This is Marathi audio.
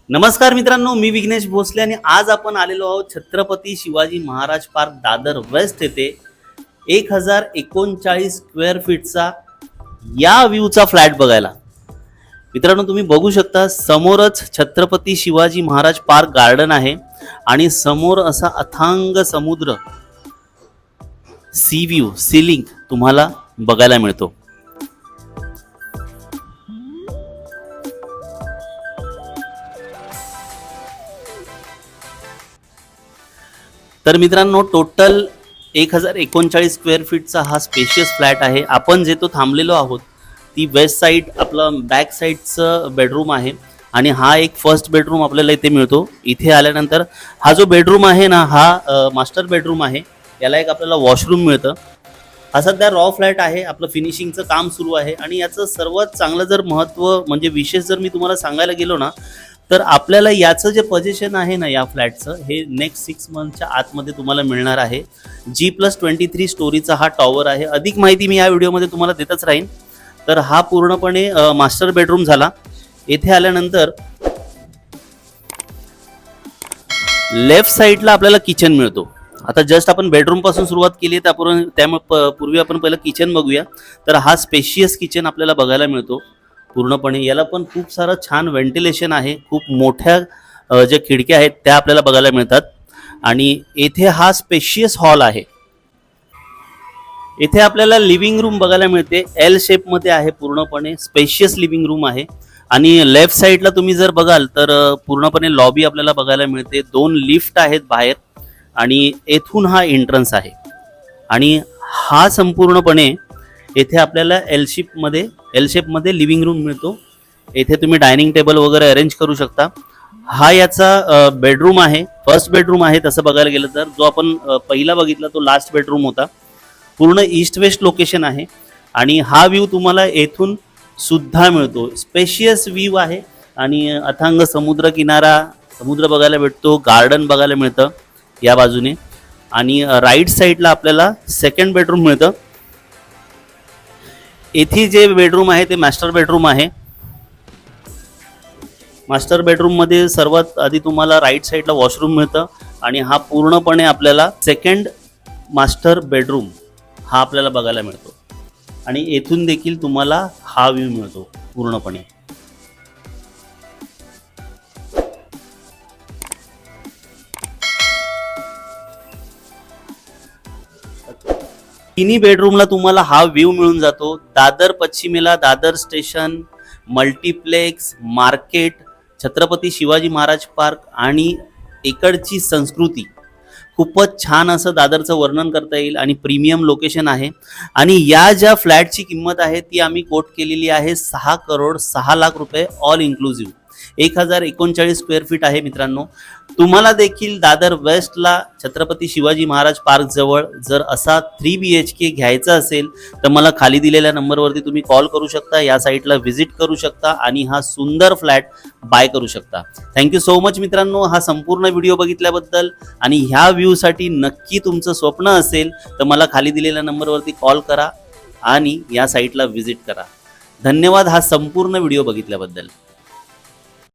नमस्कार मित्रांनो, मी विघ्नेश भोसले आणि आज आपण आलेलो आहोत छत्रपती शिवाजी महाराज पार्क दादर वेस्ट येथे 1039 स्क्वेअर फीटचा या व्ह्यूचा फ्लॅट बघायला. मित्रांनो, तुम्ही बघू शकता समोरच छत्रपती शिवाजी महाराज पार्क गार्डन आहे आणि समोर असा अथांग समुद्र सी व्ह्यू सी लिंक तुम्हाला बघायला मिळतो. तर मित्रांनो, टोटल 1039 स्क्वेअर फीटचा हा स्पेशियस फ्लॅट आहे. आपण जे तो थांबलेलो आहोत ती वेस्ट साईड आपलं बॅक साईडचं बेडरूम आहे आणि हा एक फर्स्ट बेडरूम आपल्याला इथे मिळतो. इथे आल्यानंतर हा जो बेडरूम आहे ना, हा मास्टर बेडरूम आहे. याला एक आपल्याला वॉशरूम मिळतं. हा सध्या रॉ फ्लॅट आहे, आपलं फिनिशिंगचं काम सुरू आहे आणि याचं सर्वात चांगलं जर महत्त्व म्हणजे विशेष जर मी तुम्हाला सांगायला गेलो ना, तर आपल्याला याचं जे पोझिशन आहे ना या फ्लॅटचं, हे नेक्स्ट 6 मंथच्या आतमध्ये तुम्हाला मिळणार आहे. G+23 स्टोरीचा हा टॉवर आहे. अधिक माहिती मी या व्हिडिओमध्ये तुम्हाला देतच राहीन. तर हा पूर्णपणे मास्टर बेडरूम झाला. येथे आल्यानंतर लेफ्ट साईडला आपल्याला किचन मिळतो. आता जस्ट आपण बेडरूम पासून सुरुवात केली, त्यामुळे पूर्वी आपण पहिलं किचन बघूया. तर हा स्पेशियस किचन आपल्याला बघायला मिळतो पूर्णपणे. याला पण खूप सारं छान व्हेंटिलेशन आहे. खूप मोठ्या ज्या खिडक्या आहेत त्या आपल्याला बघायला मिळतात आणि येथे हा स्पेशियस हॉल आहे. येथे आपल्याला लिव्हिंग रूम बघायला मिळते. एल शेपमध्ये आहे, पूर्णपणे स्पेशियस लिव्हिंग रूम आहे. आणि लेफ्ट साईडला तुम्ही जर बघाल तर पूर्णपणे लॉबी आपल्याला बघायला मिळते. 2 लिफ्ट आहेत बाहेर आणि येथून हा एंट्रन्स आहे. आणि हा संपूर्णपणे येथे आपल्याला एल शेपमध्ये लिव्हिंग रूम मिळतो. येथे तुम्ही डायनिंग टेबल वगैरे अरेंज करू शकता. हा याचा बेडरूम आहे, फर्स्ट बेडरूम आहे तसं बघायला गेलं तर. जो आपण पहिला बघितला तो लास्ट बेडरूम होता. पूर्ण ईस्ट वेस्ट लोकेशन आहे आणि हा व्ह्यू तुम्हाला येथून सुद्धा मिळतो. स्पेशियस व्ह्यू आहे आणि अथांग समुद्र बघायला भेटतो. गार्डन बघायला मिळतं या बाजूने आणि राईट साईडला आपल्याला सेकंड बेडरूम मिळतं. येथे जे बेडरूम आहे ते मास्टर बेडरूम आहे. मास्टर बेडरूममध्ये सर्वात आधी तुम्हाला राईट साईडला वॉशरूम मिळतं आणि हा पूर्णपणे आपल्याला सेकंड मास्टर बेडरूम हा आपल्याला बघायला मिळतो आणि येथून देखील तुम्हाला हा व्ह्यू मिळतो पूर्णपणे. तिन्ही बेडरूमला तुम्हाला हा व्ह्यू मिळून जातो. दादर पश्चिमेला Dadar station, multiplex, market, Chhatrapati Shivaji Maharaj park आणि इकडची संस्कृती. खूपच छान असं दादरचं वर्णन करता येईल आणि प्रीमियम लोकेशन आहे. आणि या ज्या फ्लॅटची किंमत आहे ती आम्ही कोट केलेली आहे 6,06,00,000 रुपये ऑल इन्क्लुझिव्ह. 1039 स्क्वेअर फीट आहे. मित्रांनो, तुम्हाला देखील दादर वेस्टला छत्रपती शिवाजी महाराज पार्क जवळ जर असा 3 BHK घ्यायचा असेल तर मला खाली दिलेल्या नंबरवरती तुम्ही कॉल करू शकता, या साईटला व्हिजिट करू शकता आणि हा सुंदर फ्लॅट बाय करू शकता. थँक्यू सो मच मित्रांनो, हा संपूर्ण व्हिडिओ बघितल्याबद्दल. आणि ह्या व्ह्यूसाठी नक्की तुमचं स्वप्न असेल तर मला खाली दिलेल्या नंबरवरती कॉल करा आणि या साईटला व्हिजिट करा. धन्यवाद हा संपूर्ण व्हिडिओ बघितल्याबद्दल.